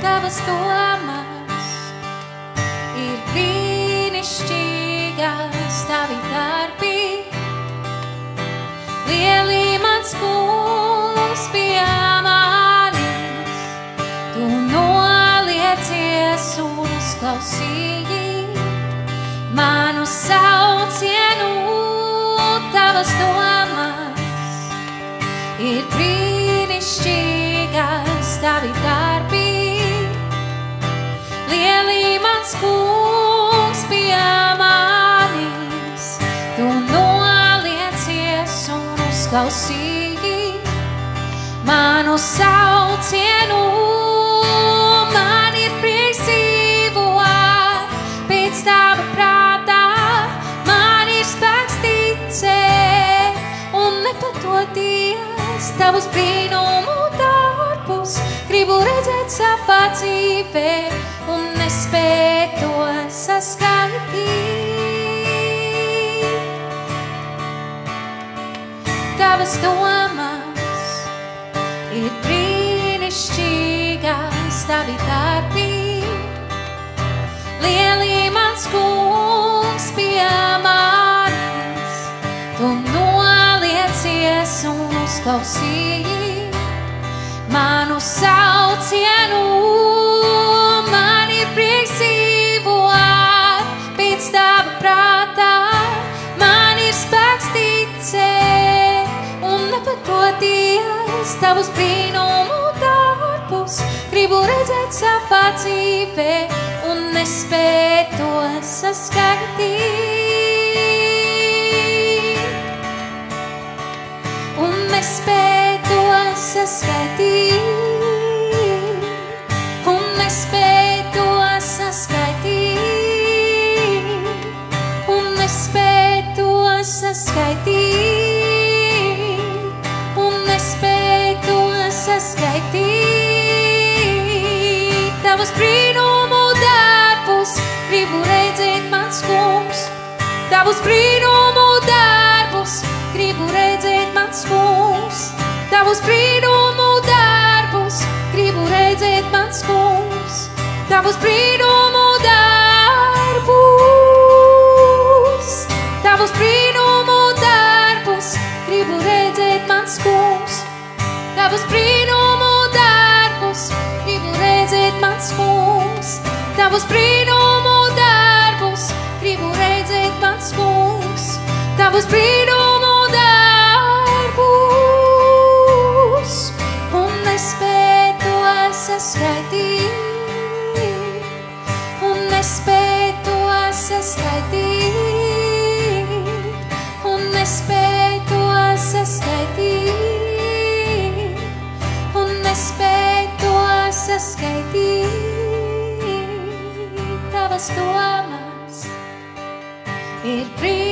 tavas domas ir brīnišķīgas, tavi darbi. Lieli mans kungs pie manis, tu noliecies un uzklausīji manu saucienu, tavas domas ir brīnišķīgas, tavi darbi. Lieli mans kungs pie manis, tu noliecies un uzklausīji manu saucienu. Man ir prieks dzīvot pēc tava prātā, man ir spēks ticēt un nepatoties tavus brīnumu darbus. Gribu redzēt savā dzīvē un nespēt to saskaitīt. Tavas domas ir brīnišķīgas, tavi darbi. Lieli mans kungs pie manis, tu noliecies un uzklausīji manu saucienu. Man ir prieks dzīvot pēc tava prātā, man ir spēks ticēt un nepatoties tavus brīnumu darbus. Gribu redzēt savā dzīvē un nespēt to saskaitīt. Un nespēt to saskaitīt. Un nespēt to saskaitīt. Un nespēt to saskaitīt. Un nespēt to saskaitīt. Tavus brīnumu darbus gribu redzēt, mans kungs. Tavus brīnumu darbus gribu redzēt, mans kungs. Tavus brīnumu darbus gribu redzēt, mans kungs. Tavus brīnumu darbus. Tavus brīnumu darbus gribu redzēt, mans kungs. Tavus brīnumu darbus gribu redzēt, mans kungs. Tavus brīnumu darbus gribu redzēt, mans kungs. Tavus brīnumu darbus un nespēt to saskaitīt. Un nespēt to saskaitīt. Un nespēt to saskaitīt. Un nespēt to saskaitīt. Tavas domas ir brīnišķīgas.